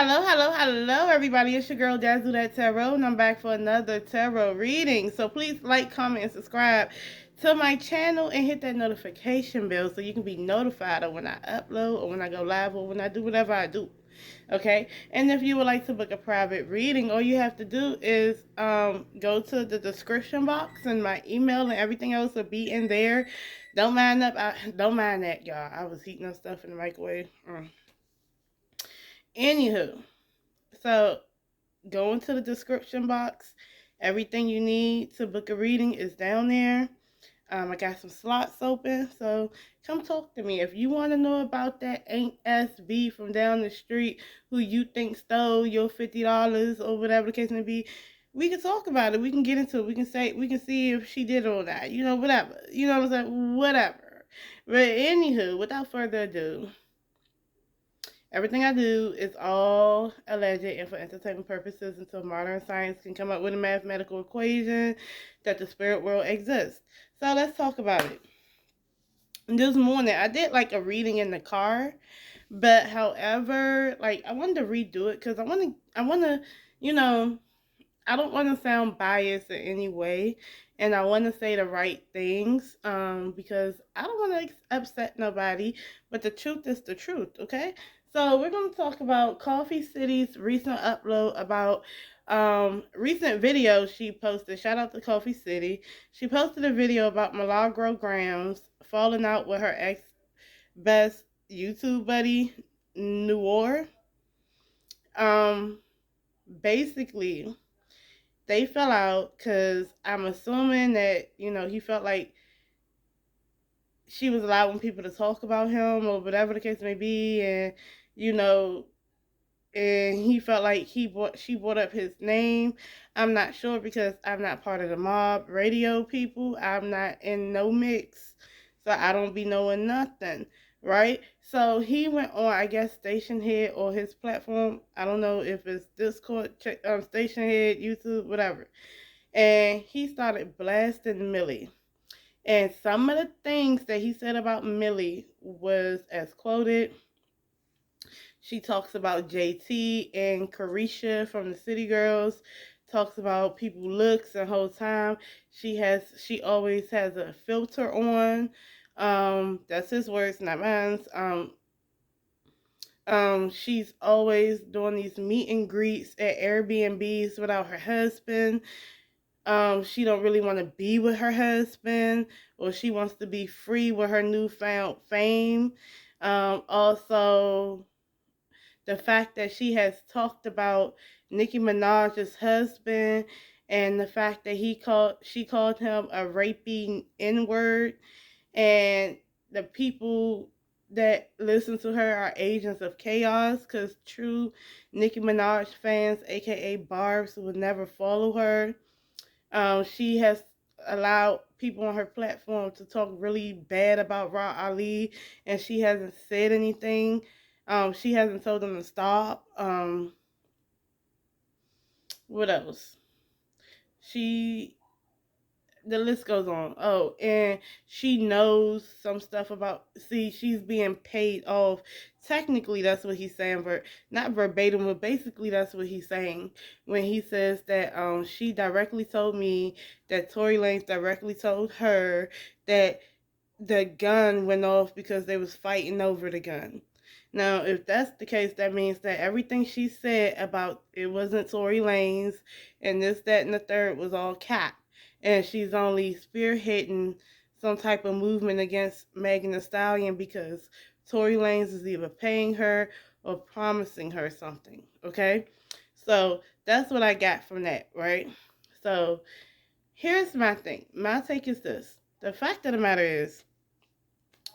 Hello, everybody. It's your girl, Dazzle That Tarot, and I'm back for another tarot reading. So please like, comment, and subscribe to my channel and hit that notification bell so you can be notified of when I upload or when I go live or when I do whatever I do. Okay? And if you would like to book a private reading, all you have to do is go to the description box and my email and everything else will be in there. Don't mind that, y'all. I was heating up stuff in the microwave. Anywho, so go into the description box. Everything you need to book a reading is down there. I got some slots open, so come talk to me. If you want to know about that Ain't SB from down the street who you think stole your $50 or whatever the case may be, we can talk about it. We can get into it. We can see if she did it or not. Whatever. You know what I'm saying? Whatever. But anywho, without further ado, everything I do is all alleged and for entertainment purposes until modern science can come up with a mathematical equation that the spirit world exists. So let's talk about it. This morning I did like a reading in the car, but however, like I wanted to redo it because I want to, you know, I don't want to sound biased in any way, and I want to say the right things because I don't want to upset nobody, but the truth is the truth, okay? So we're going to talk about Coffee City's recent upload about recent video she posted. Shout out to Coffee City. She posted a video about Milagro Grams falling out with her ex-best YouTube buddy, Noir. Um, Basically they fell out because I'm assuming that, he felt like she was allowing people to talk about him or whatever the case may be. And, you know, and he felt like she brought up his name. I'm not sure because I'm not part of the mob radio people. I'm not in no mix. So I don't be knowing nothing. Right? So he went on, I guess, Station Head or his platform. I don't know if it's Discord, Station Head, YouTube, whatever. And he started blasting Millie. And some of the things that he said about Millie was as quoted. She talks about JT and Carisha from the City Girls. Talks about people looks and whole time she always has a filter on. That's his words, not mine. She's always doing these meet and greets at Airbnbs without her husband. She don't really want to be with her husband, or she wants to be free with her newfound fame. Also, the fact that she has talked about Nicki Minaj's husband, and the fact that she called him a raping N-word, and the people that listen to her are agents of chaos because true Nicki Minaj fans, aka Barbs, would never follow her. She has allowed people on her platform to talk really bad about Ra Ali, and she hasn't said anything. She hasn't told them to stop. What else? She the list goes on. Oh, and she knows some stuff about. See, she's being paid off. Technically, that's what he's saying, but not verbatim, but basically that's what he's saying when he says that she directly told me that Tory Lanez directly told her that the gun went off because they was fighting over the gun. Now, if that's the case, that means that everything she said about it wasn't Tory Lanez and this, that, and the third was all cap. And she's only spearheading some type of movement against Megan Thee Stallion because Tory Lanez is either paying her or promising her something. Okay? So that's what I got from that, right? So here's my thing. My take is this. The fact of the matter is,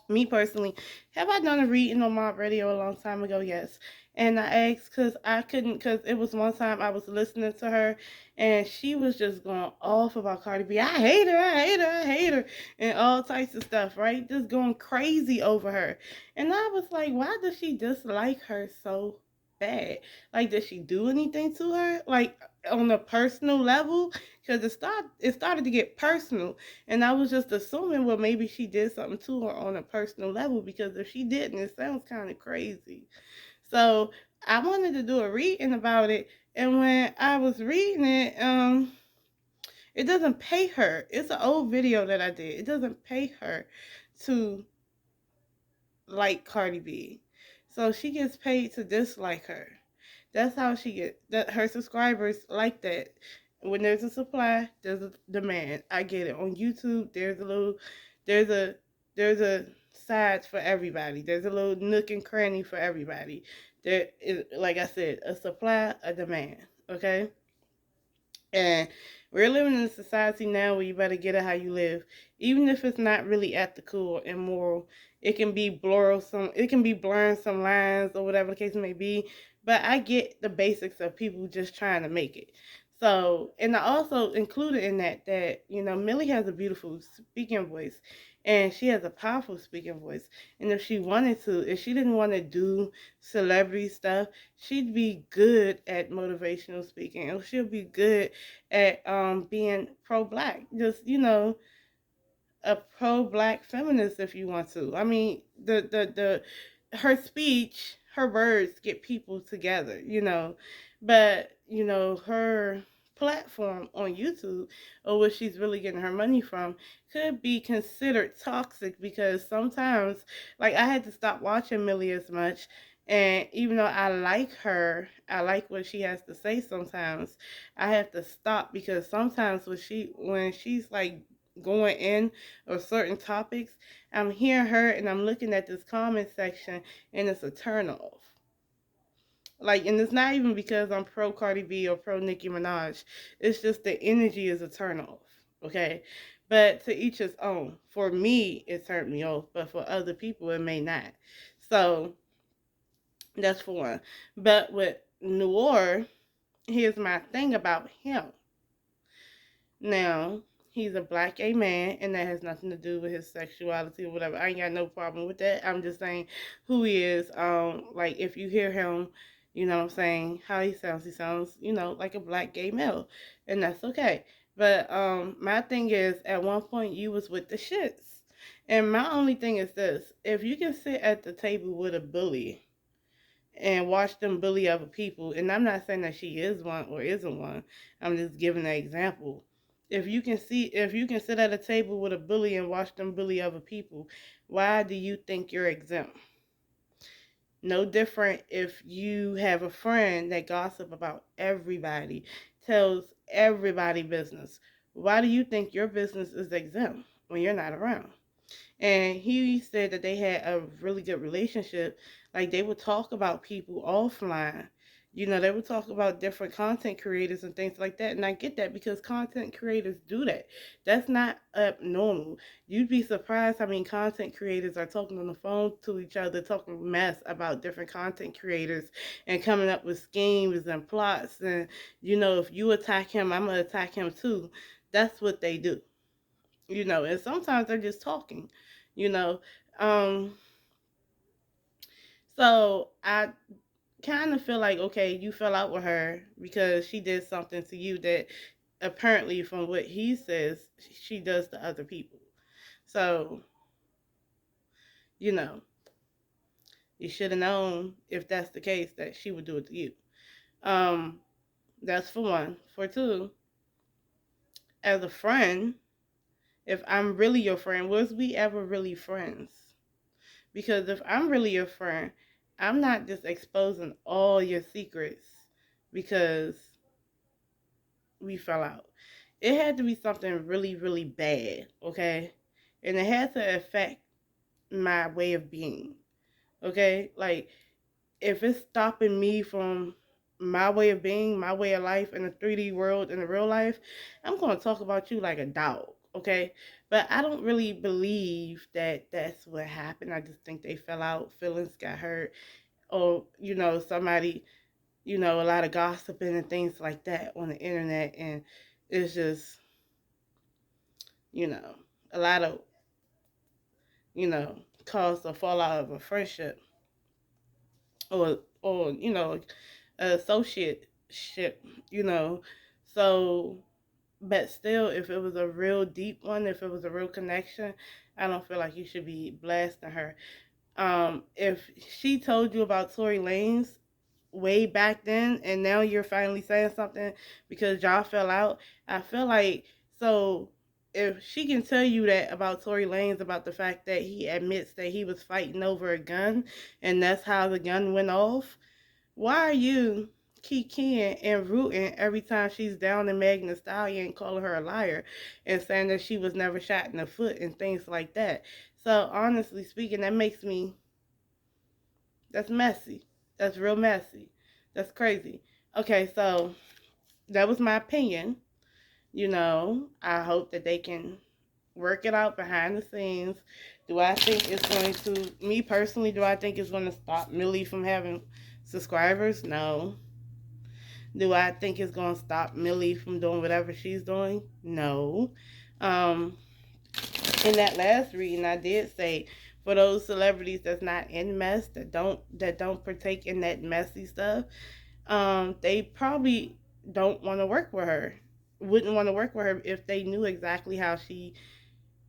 me personally, have I done a reading on Mob Radio a long time ago? Yes. And I asked because I couldn't, because it was one time I was listening to her and she was just going off about Cardi B. I hate her, I hate her, I hate her, and all types of stuff, right? Just going crazy over her. And I was like, why does she dislike her so bad? Like, did she do anything to her? Like, on a personal level? Because it started to get personal. And I was just assuming, well, maybe she did something to her on a personal level because if she didn't, it sounds kind of crazy. So I wanted to do a reading about it, and when I was reading it, it doesn't pay her. It's an old video that I did. It doesn't pay her to like Cardi B. So she gets paid to dislike her. That's how she get that her subscribers like that. When there's a supply, there's a demand. I get it. On YouTube, there's a there's a side for everybody. There's a little nook and cranny for everybody. There is, like I said, a supply, a demand. Okay? And we're living in a society now where you better get it how you live. Even if it's not really ethical or immoral, it can be blurring some lines or whatever the case may be. But I get the basics of people just trying to make it. So, and I also included in that, Millie has a beautiful speaking voice and she has a powerful speaking voice. And if she didn't want to do celebrity stuff, she'd be good at motivational speaking, or she'll be good at being pro-black. Just a pro-black feminist if you want to. I mean, the her speech, her words get people together. But her platform on YouTube, or where she's really getting her money from, could be considered toxic because sometimes, like, I had to stop watching Millie as much. And even though I like her, I like what she has to say sometimes, I have to stop because sometimes when she's like going in or certain topics, I'm hearing her and I'm looking at this comment section and it's a turn off. Like, and it's not even because I'm pro Cardi B or pro Nicki Minaj. It's just the energy is a turn off. Okay. But to each his own. For me, it turned me off, but for other people, it may not. So that's for one. But with Noir, here's my thing about him. Now, he's a black gay man, and that has nothing to do with his sexuality or whatever. I ain't got no problem with that. I'm just saying who he is. Like, if you hear him, you know what I'm saying, how he sounds, like a black gay male, and that's okay. But my thing is, at one point, you was with the shits. And my only thing is this: if you can sit at the table with a bully and watch them bully other people, and I'm not saying that she is one or isn't one, I'm just giving an example. If you can sit at a table with a bully and watch them bully other people, why do you think you're exempt? No different if you have a friend that gossip about everybody, tells everybody business. Why do you think your business is exempt when you're not around? And he said that they had a really good relationship. Like, they would talk about people offline. They would talk about different content creators and things like that. And I get that because content creators do that. That's not abnormal. You'd be surprised how many content creators are talking on the phone to each other, talking mess about different content creators and coming up with schemes and plots. And, if you attack him, I'm going to attack him too. That's what they do. And sometimes they're just talking, you know. Um, so I kind of feel like, okay, you fell out with her because she did something to you that apparently, from what he says, she does to other people. So, you know, you should have known if that's the case that she would do it to you. Um, that's for one. For two, as a friend, if I'm really your friend, was we ever really friends? Because if I'm really your friend, I'm not just exposing all your secrets because we fell out. It had to be something really, really bad, okay? And it had to affect my way of being, okay? Like, if it's stopping me from my way of being, my way of life in the 3D world, in the real life, I'm going to talk about you like a dog, okay? But I don't really believe that that's what happened. I just think they fell out, feelings got hurt, or, somebody, a lot of gossiping and things like that on the internet, and it's just, you know, a lot of, caused a fallout of a friendship, or associateship, you know. So, but still, if it was a real deep one, if it was a real connection, I don't feel like you should be blasting her. If she told you about Tory Lanez, way back then, and now you're finally saying something because y'all fell out. I feel like, so if she can tell you that about Tory Lanez, about the fact that he admits that he was fighting over a gun and that's how the gun went off, why are you kikiing and rooting every time she's down in Megan Thee Stallion, calling her a liar and saying that she was never shot in the foot and things like that? So honestly speaking, that's messy. That's real messy. That's crazy. Okay, so that was my opinion. I hope that they can work it out behind the scenes. Do I think it's going to, me personally, do I think it's going to stop Millie from having subscribers? No. Do I think it's going to stop Millie from doing whatever she's doing? No. Um, in that last reading, I did say for those celebrities that's not in mess, that don't partake in that messy stuff, they probably don't want to work with her. Wouldn't want to work with her if they knew exactly how she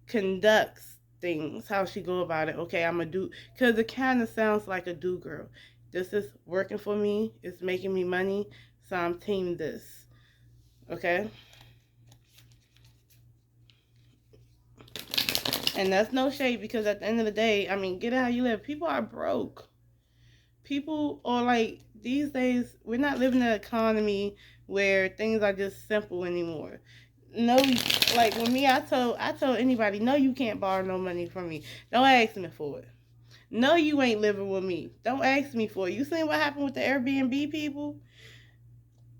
conducts things, how she go about it. Okay, I'm a do, because it kind of sounds like a do girl. This is working for me. It's making me money, so I'm team this. Okay, and that's no shade because at the end of the day, I mean, get it how you live. People are broke. People are like, these days we're not living in an economy where things are just simple anymore. No, like with me, I told anybody, no, you can't borrow no money from me. Don't ask me for it. No, you ain't living with me. Don't ask me for it. You seen what happened with the Airbnb people?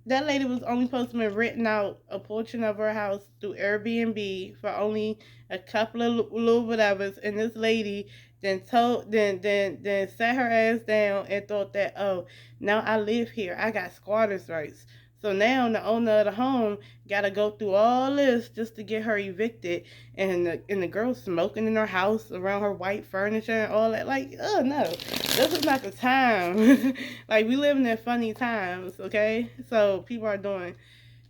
That lady was only supposed to be renting out a portion of her house through Airbnb for only a couple of little whatevers, and this lady then sat her ass down and thought that, oh, now I live here, I got squatters rights. So now the owner of the home got to go through all this just to get her evicted, and the girl smoking in her house around her white furniture and all that. Like, oh no, this is not the time. Like, we living in funny times, okay? So people are doing,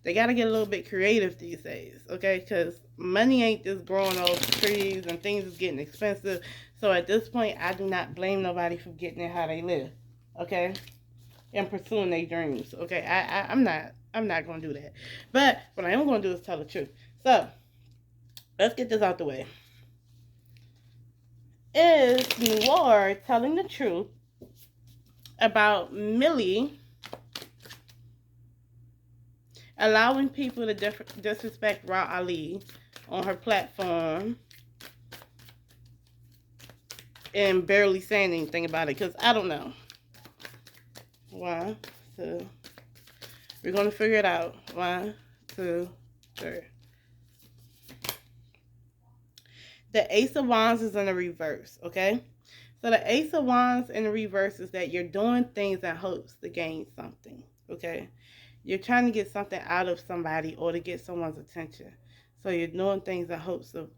they got to get a little bit creative these days, okay? Because money ain't just growing off trees and things is getting expensive. So at this point, I do not blame nobody for getting it how they live, okay? And pursuing their dreams, okay? I'm not going to do that. But what I am going to do is tell the truth. So let's get this out the way. Is Noir telling the truth about Millie allowing people to disrespect Ra Ali on her platform and barely saying anything about it? Because I don't know. One, two. We're going to figure it out. 1, 2, 3. The Ace of Wands is in the reverse, okay? So the Ace of Wands in the reverse is that you're doing things in hopes to gain something, okay? You're trying to get something out of somebody or to get someone's attention. So you're doing things in hopes of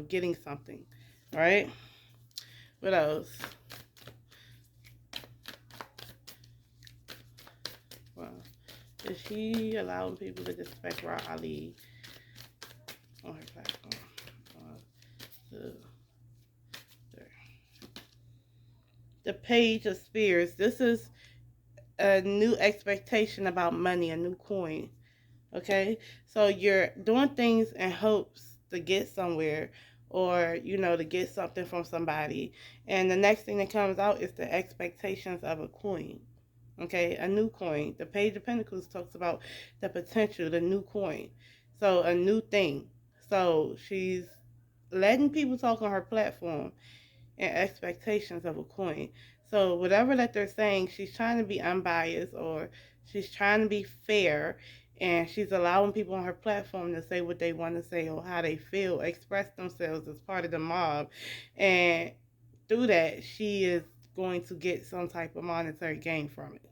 getting something, right? What else? Well, is she allowing people to disrespect Ra Ali on her platform? 1, 2, 3. The Page of Spears. This is a new expectation about money, a new coin. Okay? So you're doing things in hopes to get somewhere or, to get something from somebody. And the next thing that comes out is the expectations of a coin. Okay? A new coin. The Page of Pentacles talks about the potential, the new coin. So a new thing. So she's letting people talk on her platform and expectations of a coin. So whatever that they're saying, she's trying to be unbiased or she's trying to be fair, and she's allowing people on her platform to say what they want to say or how they feel, express themselves as part of the mob. And through that, she is going to get some type of monetary gain from it.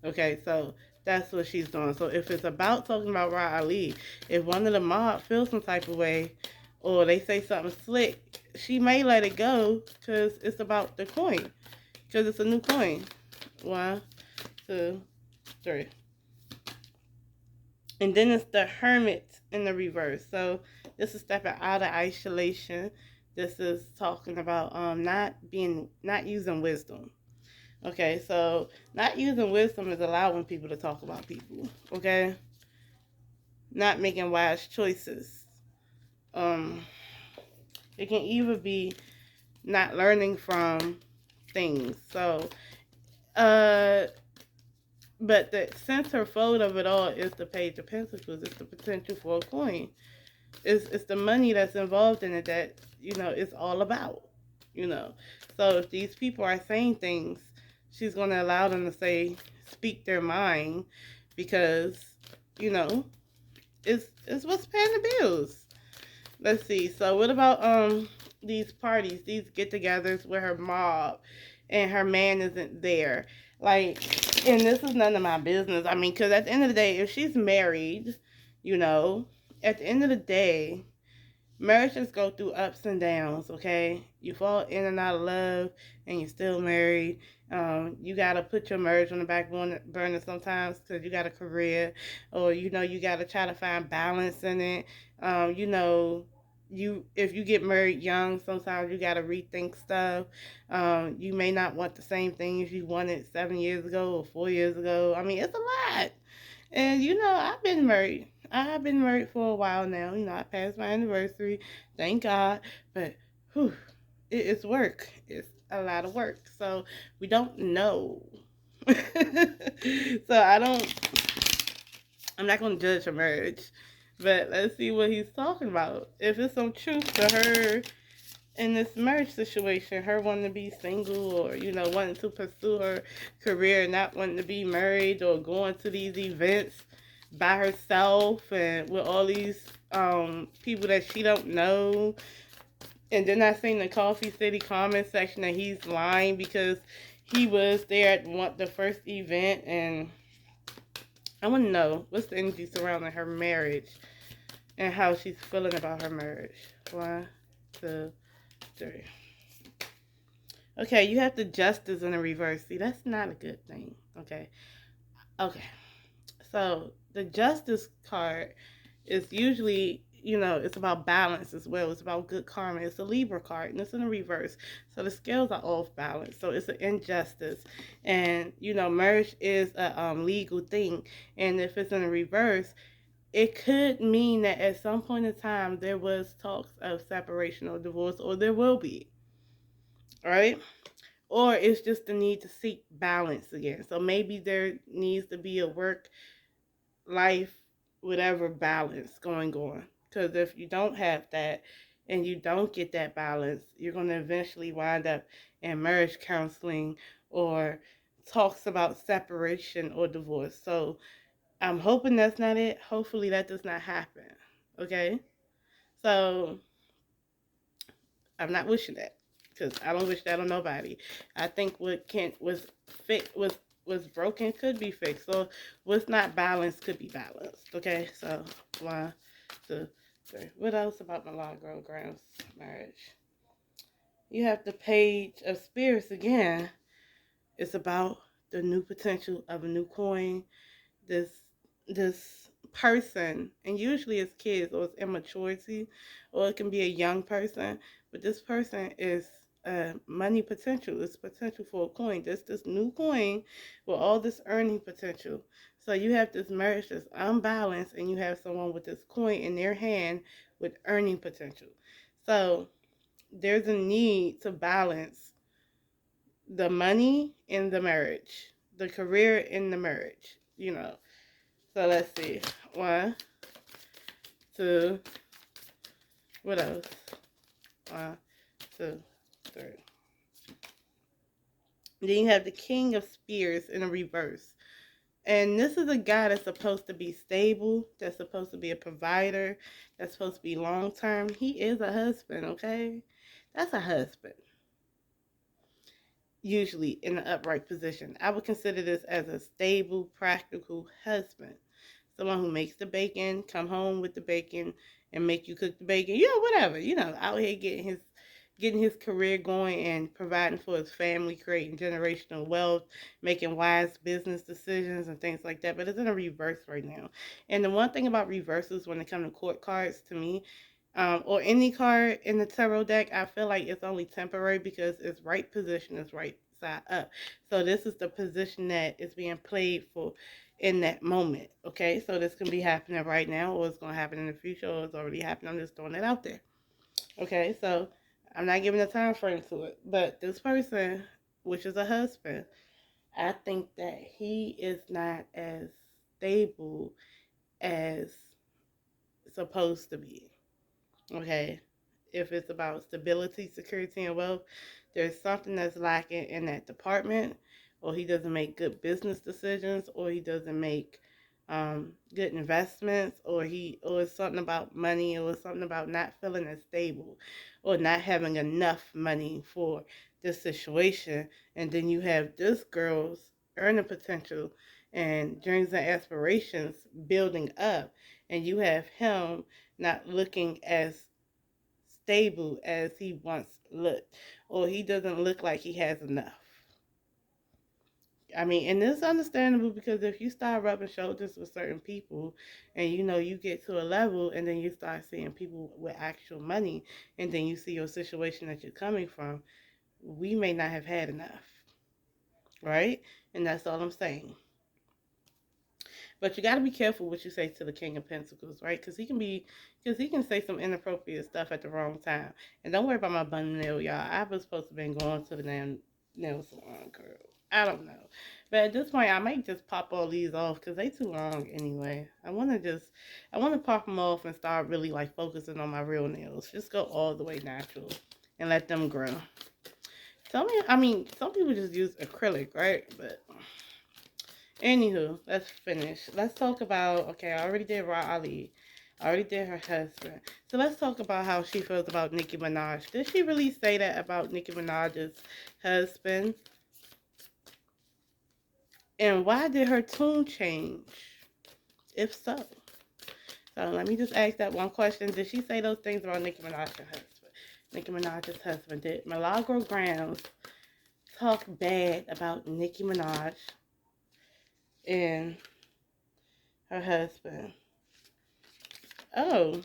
Okay, so that's what she's doing. So if it's about talking about Ra Ali, if one of the mob feels some type of way or they say something slick, she may let it go because it's about the coin. Because it's a new coin. 1, 2, 3. And then it's the Hermit in the reverse. So this is stepping out of isolation. This is talking about not using wisdom. Okay, so not using wisdom is allowing people to talk about people. Okay, not making wise choices. Um, it can either be not learning from things. So, uh, but the centerfold of it all is the Page of Pentacles. It's the potential for a coin. It's the money that's involved in it that it's all about. You know, so if these people are saying things, she's going to allow them to speak their mind because you know it's what's paying the bills. Let's see. So what about these parties, these get-togethers with her mob, and her man isn't there? Like, and this is none of my business. I mean, because at the end of the day, if she's married, you know, at the end of the day, marriages go through ups and downs. Okay, you fall in and out of love, and you're still married. You gotta put your marriage on the back burner sometimes because you got a career, or you gotta try to find balance in it. You know, if you get married young, sometimes you gotta rethink stuff. You may not want the same things you wanted 7 years ago or 4 years ago. I mean, it's a lot. And I've been married. I've been married for a while now. I passed my anniversary, thank God. But whew, it's work. It's a lot of work. So we don't know. So I'm not gonna judge her marriage. But let's see what he's talking about. If it's some truth to her in this marriage situation, her wanting to be single, or wanting to pursue her career, not wanting to be married, or going to these events by herself and with all these people that she don't know. And then I seen the Coffee City comment section that he's lying because he was there at the first event. And I want to know what's the energy surrounding her marriage and how she's feeling about her marriage. 1, 2, 3. Okay, you have the Justice in the reverse. See, that's not a good thing. Okay. Okay. So the Justice card is usually, it's about balance as well. It's about good karma. It's a Libra card, and it's in the reverse. So the scales are off balance. So it's an injustice. And, marriage is a legal thing. And if it's in the reverse, it could mean that at some point in time there was talks of separation or divorce, or there will be. All right? Or it's just the need to seek balance again. So maybe there needs to be a work life, whatever balance going on. Because if you don't have that and you don't get that balance, you're going to eventually wind up in marriage counseling or talks about separation or divorce. So I'm hoping that's not it. Hopefully that does not happen. Okay? So I'm not wishing that because I don't wish that on nobody. I think what Kent was fit was broken could be fixed. So what's not balanced could be balanced. Okay, so 1, 2, 3. What else about Milagro Graham's marriage? You have the Page of Spirits again. It's about the new potential of a new coin. This person, and usually it's kids or it's immaturity, or it can be a young person, but this person is money potential. It's potential for a coin. This new coin with all this earning potential. So you have this marriage that's unbalanced, and you have someone with this coin in their hand with earning potential. So there's a need to balance the money in the marriage, the career in the marriage. So let's see. 1, 2. What else? 1, 2, 3. Then you have the King of Spears in a reverse. And this is a guy that's supposed to be stable, that's supposed to be a provider, that's supposed to be long term. He is a husband, okay? That's a husband. Usually in the upright position. I would consider this as a stable, practical husband. Someone who makes the bacon, come home with the bacon, and make you cook the bacon. Whatever. Out here getting his career going and providing for his family, creating generational wealth, making wise business decisions and things like that. But it's in a reverse right now. And the one thing about reverses when it comes to court cards, to me, or any card in the tarot deck, I feel like it's only temporary because it's right position, it's right side up. So this is the position that is being played for in that moment. Okay, so this can be happening right now, or it's going to happen in the future, or it's already happened. I'm just throwing it out there. Okay, so I'm not giving a time frame to it, but this person, which is a husband, I think that he is not as stable as supposed to be. Okay, if it's about stability, security, and wealth, there's something that's lacking in that department, or he doesn't make good business decisions, or he doesn't make good investments, or it's something about money, or it's something about not feeling as stable, or not having enough money for this situation. And then you have this girl's earning potential and dreams and aspirations building up, and you have him not looking as stable as he once looked, or he doesn't look like he has enough. I mean, and it's understandable because if you start rubbing shoulders with certain people and you get to a level and then you start seeing people with actual money and then you see your situation that you're coming from, we may not have had enough, right? And that's all I'm saying. But you got to be careful what you say to the King of Pentacles, right? Because he can say some inappropriate stuff at the wrong time. And don't worry about my bun nail, y'all. I was supposed to been going to the damn nail salon, girl. I don't know. But at this point, I might just pop all these off because they too long anyway. I want to pop them off and start really like focusing on my real nails. Just go all the way natural and let them grow. Some people just use acrylic, right? But anywho, let's finish. Let's talk about, okay, I already did Ra Ali. I already did her husband. So let's talk about how she feels about Nicki Minaj. Did she really say that about Nicki Minaj's husband? And why did her tune change? If so. So let me just ask that one question. Did she say those things about Nicki Minaj's husband? Nicki Minaj's husband. Did Milagro Grounds talk bad about Nicki Minaj and her husband? Oh,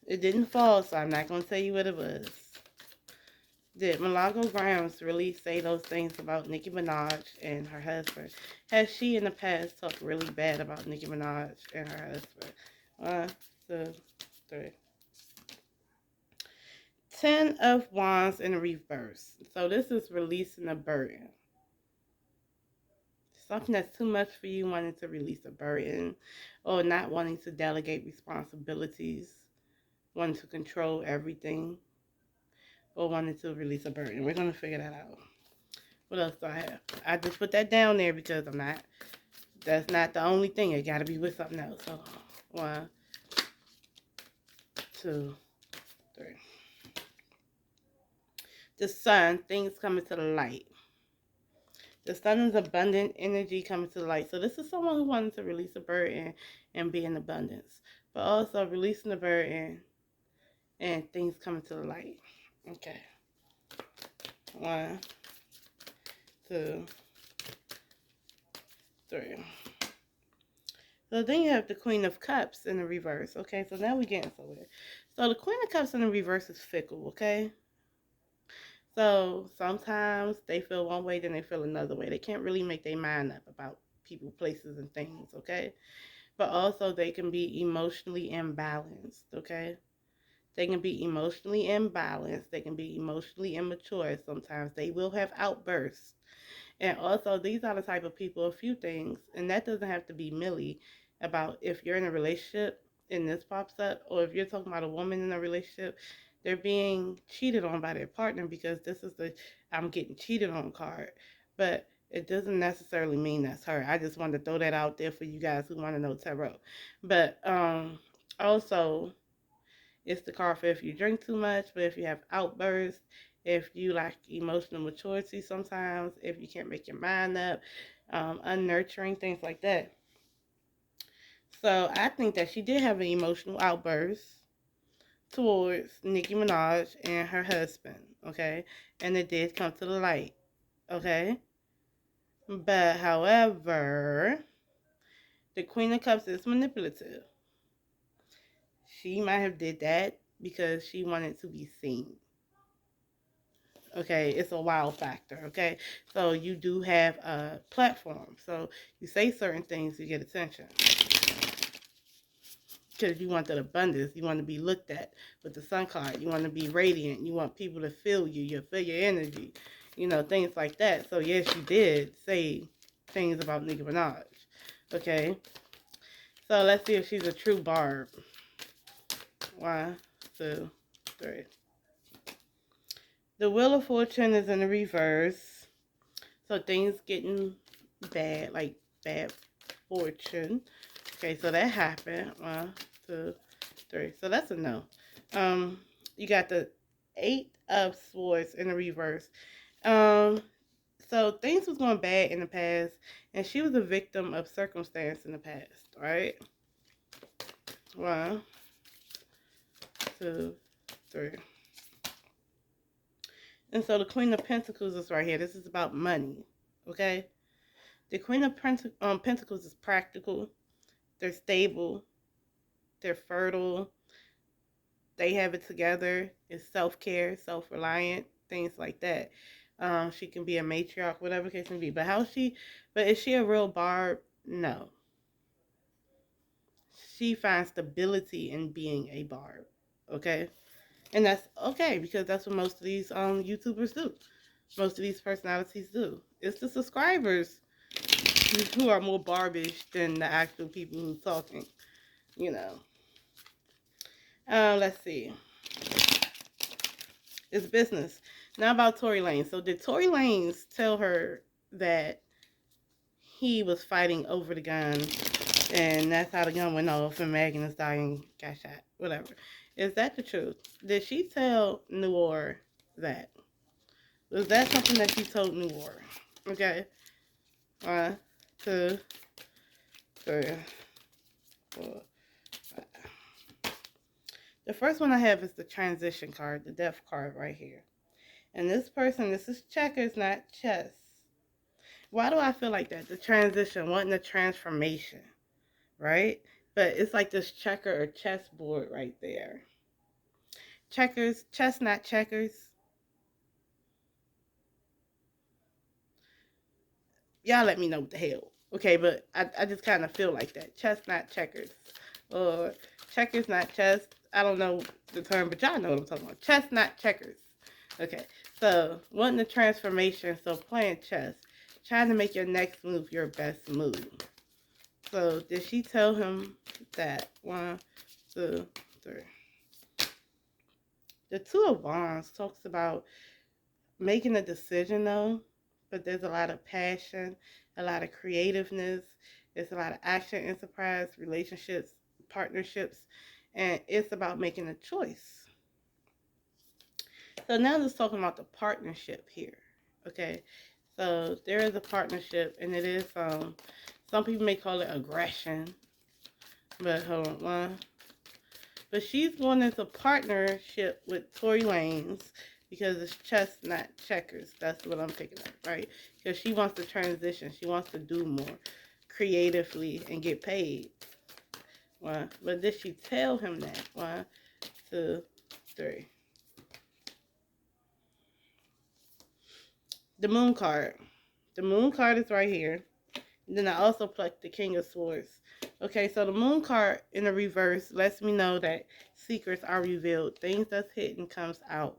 it didn't fall, so I'm not going to tell you what it was. Did Milagro Grounds really say those things about Nicki Minaj and her husband? Has she in the past talked really bad about Nicki Minaj and her husband? 1, 2, 3. 10 of Wands in reverse. So this is releasing a burden. Something that's too much for you, wanting to release a burden, or not wanting to delegate responsibilities, wanting to control everything, or wanting to release a burden. We're going to figure that out. What else do I have? I just put that down there because that's not the only thing. It got to be with something else. So, 1, 2, 3. The sun, things coming to the light. The sun is abundant energy coming to the light. So this is someone who wanted to release a burden and be in abundance. But also releasing the burden and things coming to the light. Okay. 1, 2, 3. So then you have the Queen of Cups in the reverse. Okay, so now we're getting somewhere. So the Queen of Cups in the reverse is fickle, okay? So sometimes they feel one way, then they feel another way. They can't really make their mind up about people, places, and things, okay? But also they can be emotionally imbalanced, okay? They can be emotionally imbalanced. They can be emotionally immature. Sometimes they will have outbursts. And also, these are the type of people, a few things, and that doesn't have to be Millie, about if you're in a relationship and this pops up, or if you're talking about a woman in a relationship, they're being cheated on by their partner because this is the I'm getting cheated on card. But it doesn't necessarily mean that's her. I just wanted to throw that out there for you guys who want to know tarot. But also, it's the card for if you drink too much, but if you have outbursts, if you lack emotional maturity sometimes, if you can't make your mind up, unnurturing, things like that. So I think that she did have an emotional outburst towards Nicki Minaj and her husband, okay? And it did come to the light, okay? But however, the Queen of Cups is manipulative. She might have did that because she wanted to be seen. Okay, it's a wow factor. Okay, so you do have a platform. So you say certain things, you get attention. Because you want that abundance, you want to be looked at with the sun card. You want to be radiant. You want people to feel you. You feel your energy. You know, things like that. So yes, you did say things about Nicki Minaj. Okay, so let's see if she's a true barb. 1, 2, 3. The Wheel of Fortune is in the reverse. So things getting bad, like bad fortune. Okay, so that happened. 1, 2, 3. So that's a no. You got the 8 of Swords in the reverse. So things was going bad in the past, and she was a victim of circumstance in the past, right? 1, 2, 3. And so the Queen of Pentacles is right here. This is about money, okay? The Queen of Pentacles is practical. They're stable. They're fertile. They have it together. It's self-care, self-reliant, things like that. She can be a matriarch, whatever case may be. But is she a real barb? No. She finds stability in being a barb, okay? And that's okay, because that's what most of these YouTubers do. Most of these personalities do. It's the subscribers who are more barbish than the actual people who's talking, you know. Let's see. It's business. Now about Tory Lanez. So did Tory Lanez tell her that he was fighting over the gun, and that's how the gun went off and Megan is dying, got shot, whatever? Is that the truth? Did she tell Noir that? Was that something that she told Noir? Okay. 1, 2, 3, 4, 5. The first one I have is the transition card, the death card right here. And this person, this is checkers, not chess. Why do I feel like that? The transition, wanting the transformation, right? But it's like this checker or chessboard right there. Checkers, chess, not checkers. Y'all let me know what the hell. Okay, but I just kind of feel like that. Chess, not checkers. Or checkers, not chess. I don't know the term, but y'all know what I'm talking about. Chess, not checkers. Okay, so wanting the transformation, so playing chess. Trying to make your next move your best move. So did she tell him that? 1, 2, 3. The Two of Wands talks about making a decision though, but there's a lot of passion, a lot of creativeness, there's a lot of action, enterprise, relationships, partnerships, and it's about making a choice. So now let's talk about the partnership here. Okay, so there is a partnership, and it is some people may call it aggression, but hold on, 1. But she's going into partnership with Tory Lanez because it's chess, not checkers. That's what I'm picking up, right? Because she wants to transition. She wants to do more creatively and get paid. 1. But did she tell him that? 1, 2, 3. The Moon card. The Moon card is right here. And then I also plucked the King of Swords. Okay, so the Moon card in the reverse lets me know that secrets are revealed. Things that's hidden comes out.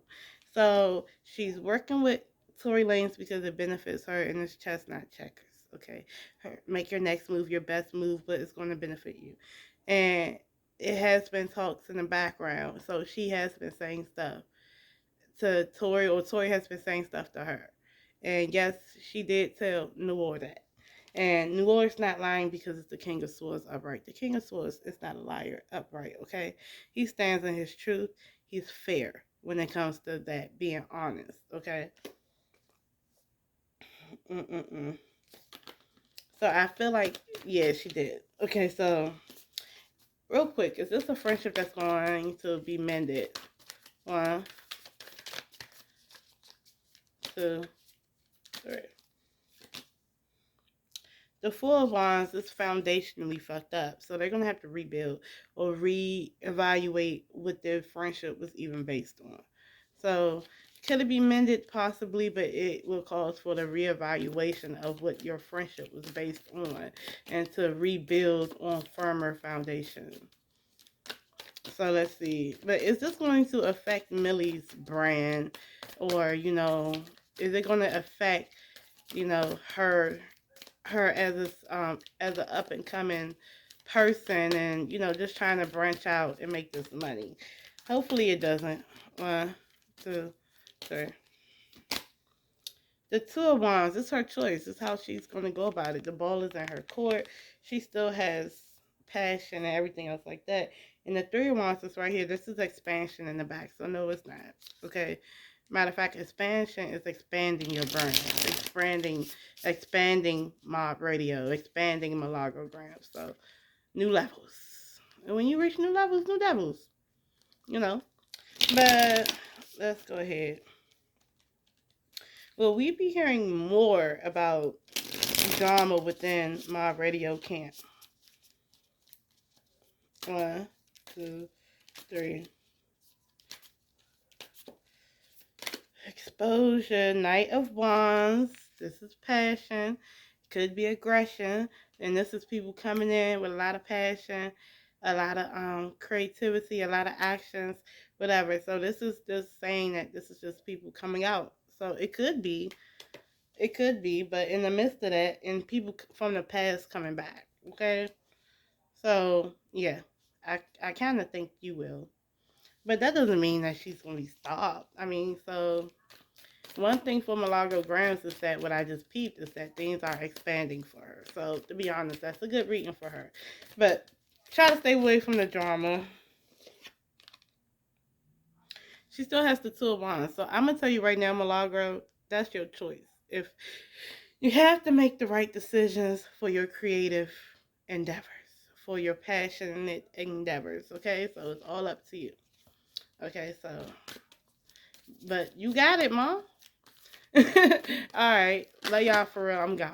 So she's working with Tory Lanez because it benefits her, and it's chess, not checkers. Okay, make your next move your best move, but it's going to benefit you. And it has been talks in the background. So she has been saying stuff to Tory, or Tory has been saying stuff to her. And yes, she did tell Noir that. And Noir's not lying because it's the King of Swords upright. The King of Swords is not a liar upright, okay? He stands in his truth. He's fair when it comes to that, being honest, okay? So I feel like, yeah, she did. Okay, so real quick, is this a friendship that's going to be mended? 1, 2, 3. The Four of Wands is foundationally fucked up. So they're going to have to rebuild or reevaluate what their friendship was even based on. So Could it be mended? Possibly, but it will cause for the reevaluation of what your friendship was based on and to rebuild on firmer foundation. So let's see. But is this going to affect Millie's brand? Or, is it going to affect, her as a up and coming person and, just trying to branch out and make this money? Hopefully it doesn't. One, two, three. The Two of Wands, it's her choice. It's how she's going to go about it. The ball is in her court. She still has passion and everything else like that. And the Three of Wands is right here. This is expansion in the back. So no, it's not. Okay. Matter of fact, expansion is expanding your brand. Expanding Mob Radio. Expanding Milagro Grams. So new levels. And when you reach new levels, new devils. But let's go ahead. Will we be hearing more about drama within my radio camp? One, two, three. Exposure, Knight of Wands. This is passion. Could be aggression. And this is people coming in with a lot of passion, a lot of creativity, a lot of actions, whatever. So this is just saying that this is just people coming out. So it could be, but in the midst of that, and people from the past coming back. Okay. So yeah, I kind of think you will, but that doesn't mean that she's gonna be stopped. I mean, so one thing for Milagro Grams is that what I just peeped is that things are expanding for her. So to be honest, that's a good reading for her. But try to stay away from the drama. She still has the Two of Wands. So I'm gonna tell you right now, Milagro, that's your choice. If you have to make the right decisions for your creative endeavors, for your passionate endeavors, okay? So it's all up to you. Okay, so, but you got it, Mom. All right, love y'all for real. I'm gone.